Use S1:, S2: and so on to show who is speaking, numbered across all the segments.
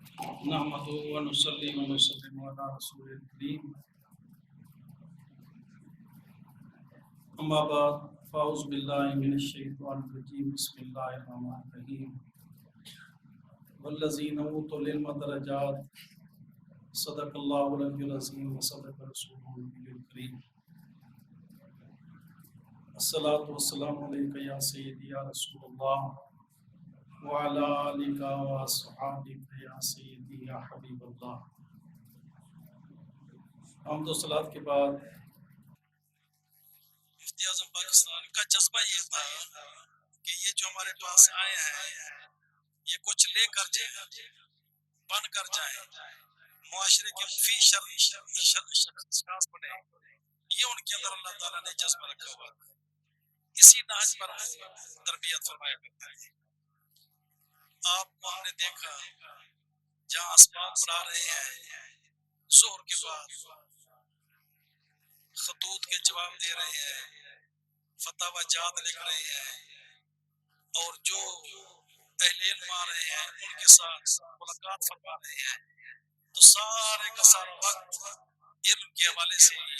S1: نحمده ونصلي ونسلم على رسول الكريم اما بعد فاعوذ باللہ من الشیطان الرجیم بسم اللہ الرحمن الرحیم والذین اوتوا العلم درجات صدق اللہ العلی العظیم وصدق رسولہ النبی الکریم الصلاۃ والسلام علیک یا سیدی یا رسول اللہ وعلی آلک واصحابک یا سیدی یا حبیب اللہ۔ حمد و صلوات کے بعد مفتی اعظم پاکستان کا جذبہ یہ تھا کہ یہ جو ہمارے پاس آئے ہیں یہ کچھ لے کر جائیں، بن کر جائیں، معاشرے کے مفید شخص بنے، یہ ان کے اندر اللہ تعالیٰ نے جذبہ رکھا ہوا تھا۔ اسی نہج پر وہ تربیت فرمایا کرتا ہے۔ آپ کو ہم نے دیکھا جہاں اسباب پڑھا رہے ہیں، ظہر کے بعد خطوط کے جواب دے رہے ہیں، فتاوی جات لکھ رہے ہیں، اور جو اہل علم آ رہے ہیں ان کے ساتھ ملاقات فرما رہے ہیں، تو سارے کا سارا وقت علم کے حوالے سے ہی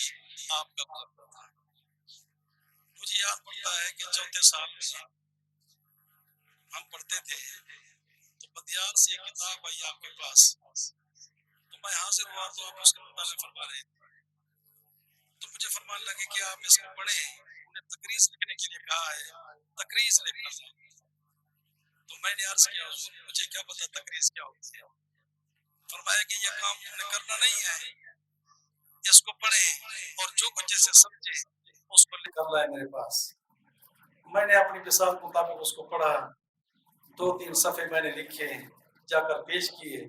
S1: آپ کا گزرتا تھا۔ مجھے یاد پڑتا ہے کہ چوتھے سال میں ہم پڑھتے تھے تو بدیال سے ایک کتاب آئی آپ کے پاس، تو میں حاضر ہوا تو آپ اس کا مطالعہ فرما رہے تھے، تو مجھے فرمانے لگے کہ آپ اس کو پڑھیں، انہیں تقریض لکھنے کے لیے کہا ہے، تقریض لکھنا ہے۔ تو میں نے عرض کیا حضور مجھے کیا پتا تقریض کیا ہوتی ہے؟ فرمایا کہ یہ کام تم نے کرنا نہیں ہے، اس کو پڑھیں اور جو کچھ اسے سمجھے اس کو لکھ کر لائے میرے پاس۔ میں نے اپنی مثال کے مطابق اس کو پڑھا، 2-3 صفحے میں نے لکھے، جا کر پیش کیے۔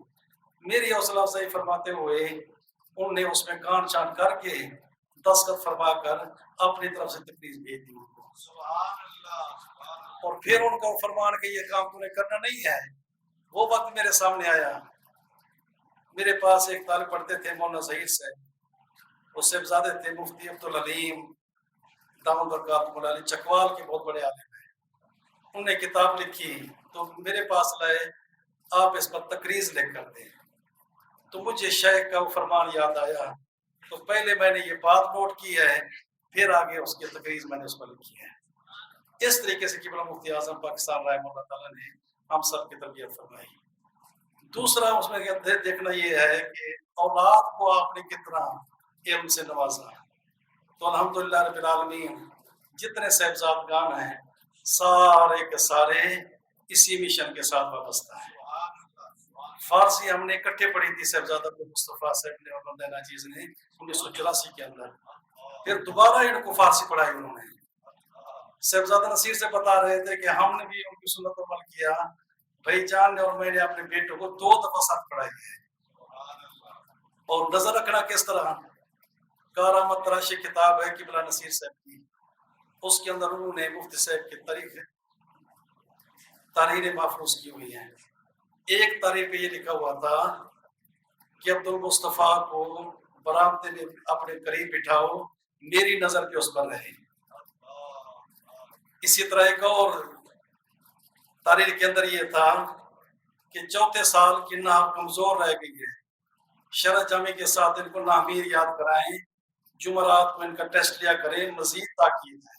S1: میری حوصلہ افزائی فرماتے ہوئے انہوں نے اس میں کان چان کر کے دستخط فرما کر اپنی طرف سے تقریر بھیج دی ان کو۔ اور پھر ان کو فرمان کہ یہ کام تم نے کرنا نہیں ہے۔ وہ وقت میرے سامنے آیا، میرے پاس ایک طالب پڑھتے تھے مولانا ظہیر صاحب، اس سے زیادہ تھے مفتی عبدالعلیم دامن برکات مولانا چکوال کے بہت بڑے عالم ہیں۔ انہوں نے کتاب لکھی تو میرے پاس لائے، آپ اس پر تقریض لکھ کر دیں۔ تو مجھے شیخ کا وہ فرمان یاد آیا، تو پہلے میں نے یہ بات نوٹ کی ہے، پھر آگے اس کی تقریض میں نے اس پر لکھی ہے۔ اس طریقے سے قبلہ مفتی اعظم پاکستان رحمہ اللہ تعالیٰ نے ہم سب کی تربیت فرمائی۔ دوسرا اس میں دیکھنا یہ ہے کہ اولاد کو آپ نے کتنا علم سے نوازا۔ تو الحمدللہ رب العالمین جتنے صاحبزادگان ہیں سارے کے سارے اسی مشن کے ساتھ وابستہ ہیں۔ فارسی ہم نے اکٹھے پڑھی تھی صاحبزادہ ابو مصطفیٰ صاحب نے اور مولانا عزیز نے 1984 کے اندر، پھر دوبارہ ان کو فارسی پڑھائی انہوں نے۔ صاحبزادہ نصیر سے بتا رہے تھے کہ ہم نے بھی ان کی سنت عمل کیا، بھائی جان نے اور میں نے اپنے بیٹوں کو 2 دفعہ ساتھ پڑھائی ہے۔ اور نظر رکھنا کس طرح، کارآمد تراشی کتاب ہے قبلہ نصیر صاحب کی، اس کے اندر انہوں نے مفتی صاحب کی تحریریں محفوظ کی ہوئی ہیں۔ ایک تحریر پہ یہ لکھا ہوا تھا کہ عبدالمصطفیٰ کو برآمدے میں اپنے قریب بٹھاؤ، میری نظر پہ اس پر رہے۔ اسی طرح ایک اور تحریر کے اندر یہ تھا کہ چوتھے سال کی نحو کمزور رہ گئی ہے، شرح جامع کے ساتھ ان کو نامیر یاد کرائیں، جمعرات میں ان کا ٹیسٹ لیا کریں، مزید تاکید ہے۔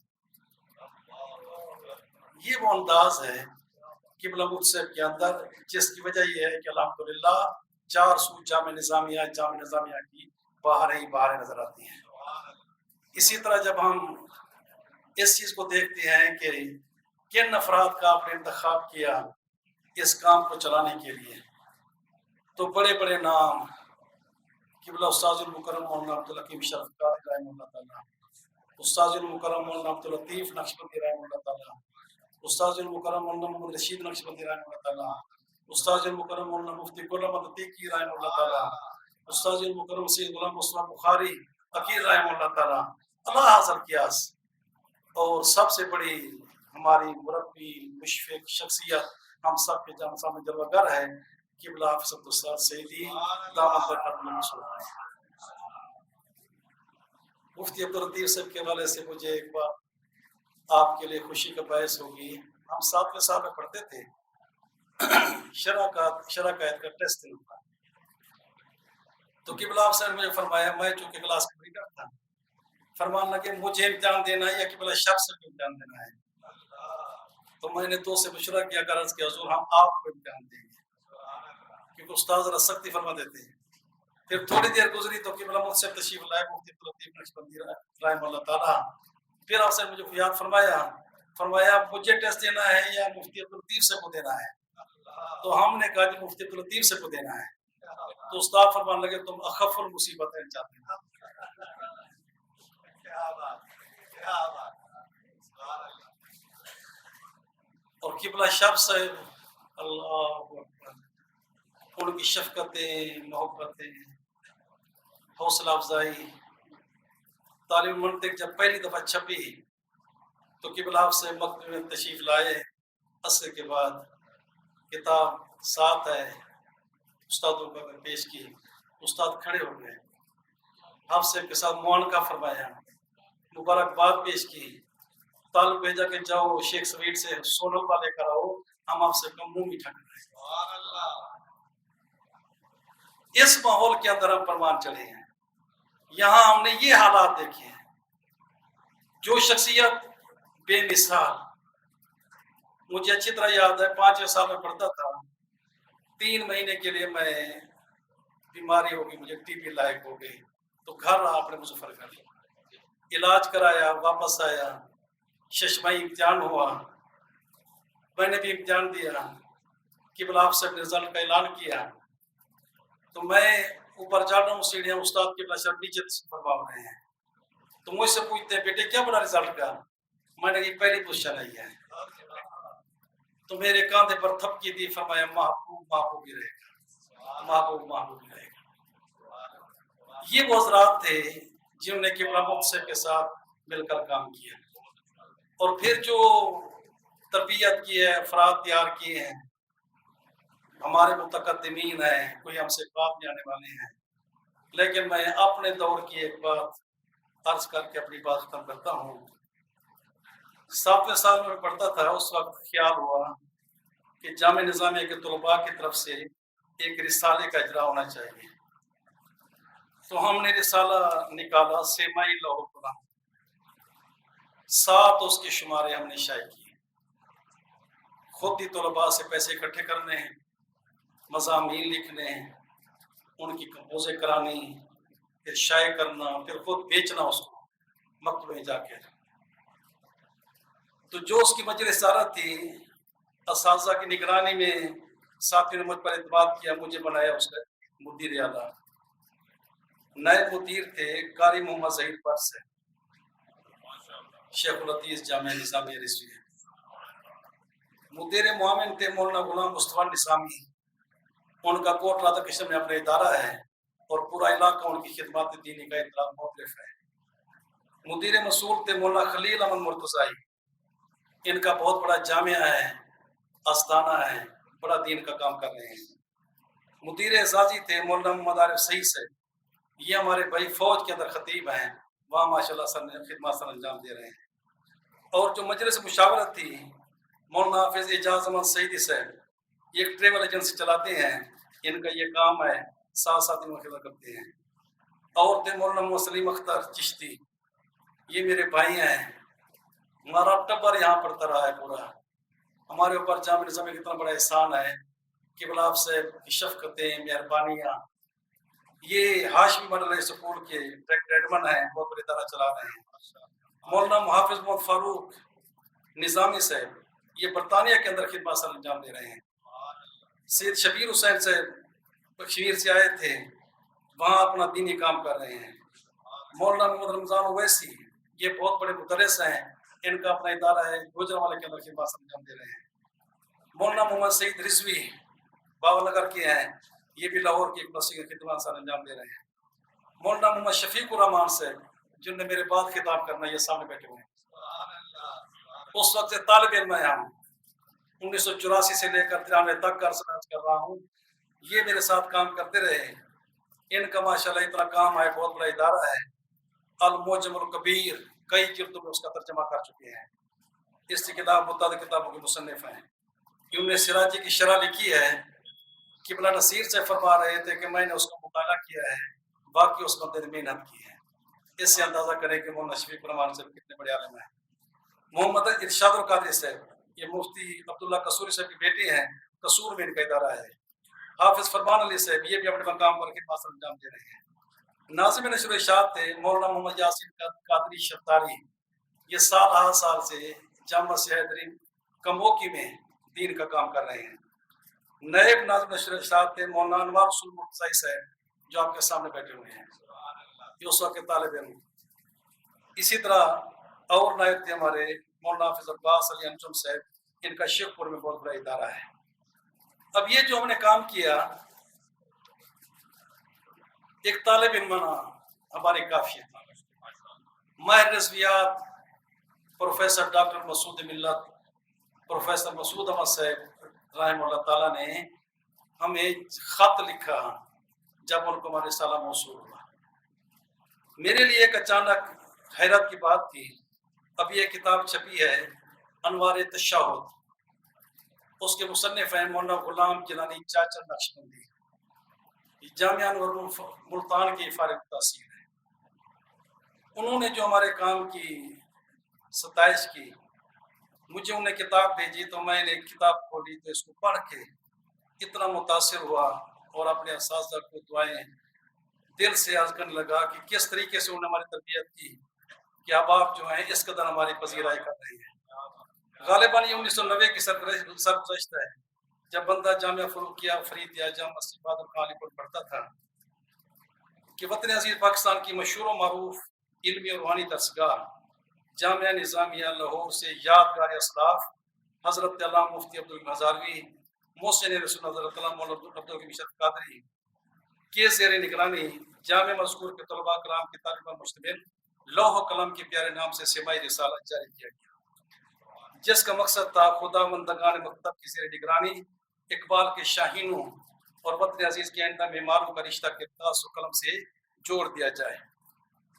S1: یہ وہ انداز ہے قبلہ مفتی صاحب کے اندر، جس کی وجہ یہ ہے کہ الحمدللہ 4 سو جامع نظامیہ کی باہر ہی باہر نظر آتی ہیں۔ اسی طرح جب ہم اس چیز کو دیکھتے ہیں کہ کن افراد کا آپ نے انتخاب کیا اس کام کو چلانے کے لیے، تو بڑے بڑے نام قبلہ استاذ المکرم مولانا عبدالحکیم شرف قادری رحمہ اللہ تعالیٰ، استاذ المکرم مولانا عبداللطیف نقشبندی رحمہ اللہ تعالیٰ، استاذ المکرم مولانا محمد رشید نقشبندی رحمہ اللہ تعالیٰ، استاذ المکرم مولانا مفتی غلام محمد عتیقی رحمہ اللہ تعالیٰ، استاذ المکرم سید غلام مصطفیٰ بخاری فقیر رحمہ اللہ تعالیٰ، اللہ حاصل کیاس، اور سب سے بڑی ہماری مربی مشفق شخصیت ہم سب کے جان سامنے جلوہ گر ہے قبلہ حافظ عبدالستار سیدی دامت برکاتہ المنصور۔ مفتی عبداللطیف صاحب کے حوالے سے مجھے ایک بات آپ کے لیے خوشی کا باعث ہوگی، ہم 7ویں سال میں پڑھتے تھے شراکت کا ٹیسٹ ہوتا. تو قبلہ حسین نے مجھے فرمایا، میں چونکہ کلاس کا لیڈر تھا، فرمان لگے مجھے امتحان دینا ہے یا قبلہ شب سے امتحان دینا ہے. تو میں نے تو سے مشورہ کیا غرض کہ حضور ہم آپ کو امتحان دیں گے، کیونکہ استاد ذرا سختی فرما دیتے ہیں. پھر تھوڑی دیر گزری تو قبلہ مجھ سے تشریف لائے مفتی عبداللطیف نقشبندی رحمہ اللہ تعالیٰ. پھر آپ سے مجھے یاد فرمایا مجھے ٹیسٹ دینا ہے یا مفتی عبداللطیف سے کو دینا ہے. تو ہم نے کہا کہ مفتی عبداللطیف سے کو دینا ہے. تو استاد فرمان لگے تم اخف المصیبت ہے چاہتے ہیں. اور قبلہ شب صاحب اللہ اکبر، ان کی شفقتیں، محبتیں، حوصلہ افزائی. تعلیم منطق جب پہلی دفعہ چھپی تو قبلہ سے مکتب میں تشریف لائے. عصر کے بعد کتاب ساتھ ہے، استادوں کو پیش کی. استاد کھڑے ہو گئے، حافظ کے ساتھ معانقہ فرمایا، مبارکباد پیش کی. تعلق بھیجا کہ جاؤ شیخ سویٹ سے سونل والے کر آؤ، ہم آپ سے کم منہ میٹھا کر رہے ہیں. اس ماحول کے اندر ہم پرمان چلے ہیں. یہاں ہم نے یہ حالات دیکھے ہیں. جو شخصیت بے مثال، مجھے اچھی طرح یاد ہے 5 سال میں پڑھتا تھا، 3 مہینے کے لیے میں بیماری ہو گئی، مجھے ٹی بی لائق ہو گئی، تو گھر آپ نے مظفر کر لیا، علاج کرایا، واپس آیا. ششمائی امتحان ہوا، میں نے بھی امتحان دیا. قبلہ آپ سے رزلٹ کا اعلان کیا تو میں اوپر جا رہا ہوں سیڑھیاں، استاد قبلہ صاحب نیچے فرما رہے ہیں. تو مجھ سے پوچھتے ہیں بیٹے کیا بنا رزلٹ کا؟ میں نے کہا پہلی پوزیشن آئی ہے. تو میرے کاندھے پر تھپکی دی، فرمایا محبوب محبوب ہی رہے گا، محبوب محبوب ہی رہے گا. یہ وہ حضرات تھے جنہوں نے قبلہ مقصد کے ساتھ مل کر کام کیا. اور پھر جو تربیت کی ہے، افراد تیار کیے ہیں، ہمارے متقدمین ہیں، کوئی ہم سے بعد میں آنے والے ہیں. لیکن میں اپنے دور کی ایک بات عرض کر کے اپنی بات ختم کرتا ہوں. 7ویں سال میں پڑھتا تھا، اس وقت خیال ہوا کہ جامعہ نظامیہ کے طلباء کی طرف سے ایک رسالے کا اجرا ہونا چاہیے. تو ہم نے رسالہ نکالا، سیمائی لوح قرآن، 7 اس کے شمارے ہم نے شائع کیے. خود ہی طلباء سے پیسے اکٹھے کرنے ہیں، مضامین لکھنے ہیں، ان کی کمپوزیں کرانی، پھر شائع کرنا، پھر خود بیچنا اس کو مکتب میں جا کے. تو جو اس کی مجلس رسالہ تھی، اساتذہ کی نگرانی میں ساتھیوں نے مجھ پر اعتماد کیا، مجھے بنایا اس کا مدیر اعلیٰ. نائب مدیر تھے قاری محمد ظہیر پر سے، شیخ الحدیث جامعہ نظامیہ رضوی. مدیر معاون تھے مولانا غلام مصطفیٰ نظامی. ان کا کوٹ راتا کشن میں اپنا ادارہ ہے اور پورا علاقہ ان کی خدمات دینی کا اطلاع مختلف ہے. مدیر مسئول تھے مولانا خلیل احمد مرتضائی. ان کا بہت بڑا جامعہ ہے، آستانہ ہے، بڑا دین کا کام کر رہے ہیں. مدیر اعزازی تھے مولانا محمد عارف صحیح سے. یہ ہمارے بھائی فوج کے اندر خطیب ہیں، وہاں ماشاءاللہ سر نے خدمات سر انجام دے رہے ہیں. اور جو مجلس مشاورت تھی، مولانا حافظ اعجاز احمد سعیدی صاحب، یہ ایک ٹریول ایجنسی چلاتے ہیں، ان کا یہ کام ہے، ساتھ ساتھ ان خدمت کرتے ہیں. اور تھے مولانا محمد سلیم اختر چشتی، یہ میرے بھائی ہیں. ہمارا ٹبر یہاں پڑتا رہا ہے پورا. ہمارے اوپر جامعہ نظامیہ کا اتنا بڑا احسان ہے، قبلہ آپ سے کی شفقتیں، مہربانیاں. یہ ہاشمی ماڈل اسکول کے ڈائریکٹر ایڈمن ہیں، بہت بڑی ادارہ چلا رہے ہیں. مولانا محافظ محمد فاروق نظامی صاحب، یہ برطانیہ کے اندر خدمات سر انجام دے رہے ہیں. سید شبیر حسین صاحب کشمیر سے آئے تھے، وہاں اپنا دینی کام کر رہے ہیں. مولانا محمد رمضان اویسی، یہ بہت بڑے مدرس ہیں، ان کا اپنا ادارہ ہے، گوجرانوالے کے اندر خدمات سر انجام دے رہے ہیں. مولانا محمد سعید رضوی باول نگر کے ہیں، یہ بھی لاہور کی ایک مسجد کی خدمات سر انجام دے رہے ہیں. مولانا محمد شفیق الرحمان صاحب، جن نے میرے بعد خطاب کرنا، یہ سامنے بیٹھے ہوئے ہیں. اس وقت سے طالب علم ہیں ہم، 1984 سے لے کر 93 تک کا عرصہ کر رہا ہوں. یہ میرے ساتھ کام کرتے رہے. ان کا ماشاءاللہ اتنا کام ہے، بہت بڑا ادارہ ہے. المعجم الکبیر کئی جلدوں میں اس کا ترجمہ کر چکے ہیں. اس کی کتاب متعدد کتابوں کے مصنف ہیں. انہوں نے سراجی کی شرح لکھی ہے کہ قبلہ نصیر سے فرما رہے تھے کہ میں نے اس کا مطالعہ کیا ہے، باقی اس بندے نے محنت کی ہے۔ اس سے اندازہ کریں کہ مولانا شفیق الرحمان صاحب کتنے بڑے عالم ہیں۔ محمد ارشاد القادری صاحب، یہ مفتی عبداللہ قصوری صاحب کی بیٹے ہیں، قصور میں ان کا ادارہ ہے۔ حافظ فرمان علی صاحب، یہ بھی اپنے مقام پر خدمات سر انجام دے رہے ہیں۔ ناظم نشر ارشاد تھے مولانا محمد یاسین قادری شفتاری، یہ سال سے جامعہ سہیدری کموکی میں دین کا کام کر رہے ہیں۔ نائب ناظم نشر ارشاد تھے مولانا انوار رسول مرتضی صاحب، جو آپ کے سامنے بیٹھے ہوئے ہیں، یہ اس وقت کے طالب علم۔ اسی طرح اور نائب تھے ہمارے مولانا حافظ عباس علی انجم صاحب، ان کا شیخ پور میں بہت بڑا ادارہ ہے۔ اب یہ جو ہم نے کام کیا، ایک طالب علم ہماری کافی ہے۔ ماہر نظریات پروفیسر ڈاکٹر مسعود ملت، پروفیسر مسعود احمد صاحب رحمہ اللہ تعالیٰ نے ہمیں خط لکھا جب ان کو ہمارے رسالہ موصول ہوا۔ میرے لیے ایک اچانک حیرت کی بات تھی، اب یہ کتاب چھپی ہے انوار تشہد، اس کے مصنف ہیں مولانا غلام جیلانی چاچا نقشبندی، جامعہ انور ملتان کی فارغ التحصیل ہے۔ انہوں نے جو ہمارے کام کی ستائش کی، مجھے انہیں کتاب بھیجی تو میں نے کتاب کھولی تو اس کو پڑھ کے اتنا متاثر ہوا اور اپنے اساتذہ کو دعائیں دل سے عرض کرنے لگا کہ کس طریقے سے انہوں نے ہماری تربیت کی کہ اب آپ جو ہیں اس قدر ہماری پذیرائی کر رہے ہیں۔ غالباً یہ 1990 کی سرگزشت ہے، جب بندہ جامعہ فروقیہ فرید یا جامعہ سباد الخالی پر پڑھتا تھا کہ وطن عزیز پاکستان کی مشہور و معروف علمی اور روحانی درسگاہ جامعہ نظامیہ لاہور سے یادگار اسلاف حضرت علامہ مفتی عبدالحکیم ہزاروی، محسن رسول حضرت علامہ مولانا عبدالحکیم شفیق قادری کے زیر نگرانی جامع مذکور کے طلباء کرام کی تعلیم پر مشتمل لوح و قلم کے پیارے نام سے سماعی رسالہ جاری کیا گیا، جس کا مقصد تھا خدا مندگان مکتب کی زیر نگرانی اقبال کے شاہینوں اور وطن عزیز کے آئندہ معماروں کا رشتہ کرداس و قلم سے جوڑ دیا جائے۔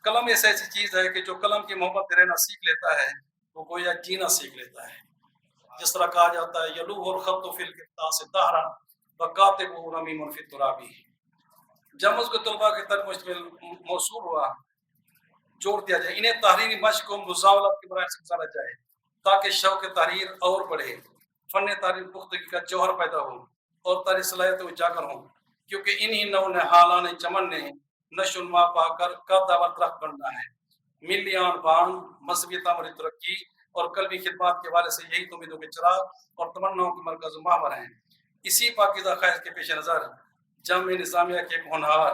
S1: قلم ایک ایسی چیز ہے کہ جو قلم کی محبت رہنا سیکھ لیتا ہے وہ گویا جینا سیکھ لیتا ہے۔ جس طرح کہا جاتا ہے یلوح الخط فی القرطاس دہرا وکاتبہ رمیم فی التراب۔ جب اس کو طلباء کی طرف مشتمل موصول ہوا، جوڑ دیا جائے، انہیں تحریری مشق و مزاولت کے مراحل سے گزارا جائے تاکہ شوق تحریر اور بڑھے، فن تحریر پختگی کا جوہر پیدا ہو اور تحریر صلاحیت اجاگر ہوں، کیونکہ انہی نو نے حالان چمن نے نشو نما پا کر کا دعوت رخ بننا ہے۔ ملیان بان مذہبی تعمیری ترقی اور قلبی خدمات کے حوالے سے یہی تو امیدوں کے چراغ اور تمناؤں کے مرکز و محور ہیں۔ اسی پاکیزہ خواہش کے پیش نظر جامعہ نظامیہ کے ایک ہونہار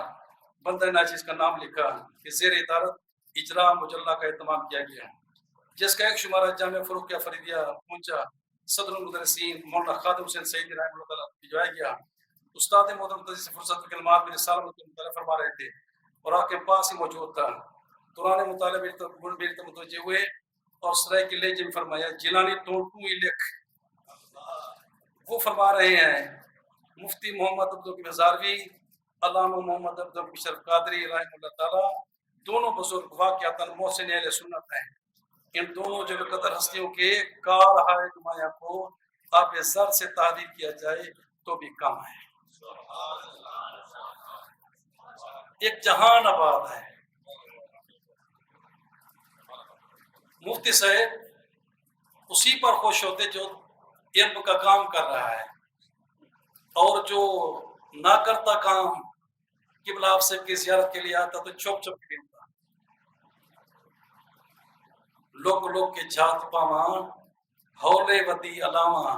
S1: بندہ ناچیز کا نام لکھا کہ زیر ادارت اجرا مجلہ کا اہتمام کیا گیا، جس کا ایک شمارہ جامعہ فروقیہ فریدیہ پہنچا صدر المدرسین مولانا خادم حسین سعیدی رحمہ اللہ تعالیٰ بھجوایا گیا۔ استاد محترم تجزیہ سے فرصت کے کلمات میں رسالہ مطالعہ فرما رہے تھے اور آپ کے پاس ہی موجود تھا۔ دوران مطالعہ میری طرف متوجہ ہوئے اور سرائے کے لہجے میں فرمایا جیلانی تو ہی لکھ۔ وہ فرما رہے ہیں مفتی محمد عبدالحکیم ہزاروی، علامہ محمد عبدالحکیم شفیق قادری رحمہ اللہ تعالیٰ دونوں بزرگ واقعتاً محسن اہل سنت ہیں۔ ان دونوں جو قدر ہستیوں کے کارہائے نمایاں کو آپ زر سے تعریف کیا جائے تو بھی کم ہے۔ ایک جہان آباد ہے۔ مفتی صاحب اسی پر خوش ہوتے جو علم کا کام کر رہا ہے، اور جو نہ کرتا کام قبلہ آپ سے کی زیارت کے لیے آتا تو چھپ چھپ کے گنتا۔ لوگ لوگ کے جھات پاواں ہولے ودی علامہ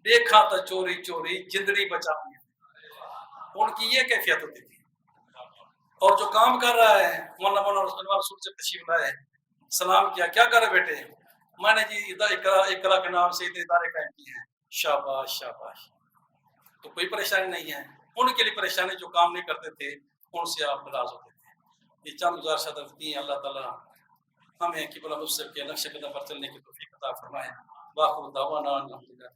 S1: دیکھا تا چوری چوری جندڑی بچاؤں۔ ان کی یہ کیفیت ہوتی تھی۔ اور جو کام کر رہا ہے مولانا رسول سے تشریف لائے، سلام کیا، کیا کر رہے بیٹے؟ میں نے جی اقرا کے نام سے ادارے قائم کیے ہیں۔ شاباش شاباش، تو کوئی پریشانی نہیں ہے۔ ان کے لیے پریشانی جو کام نہیں کرتے تھے ان سے آپ ناراض ہوتے تھے۔ یہ چند گزارشات رکھتی ہیں۔ اللہ تعالیٰ ہمیں قبلہ مصر کے نقش قدم پر چلنے کی توفیق عطا فرمائے۔ باخر دعوانا الحمدللہ۔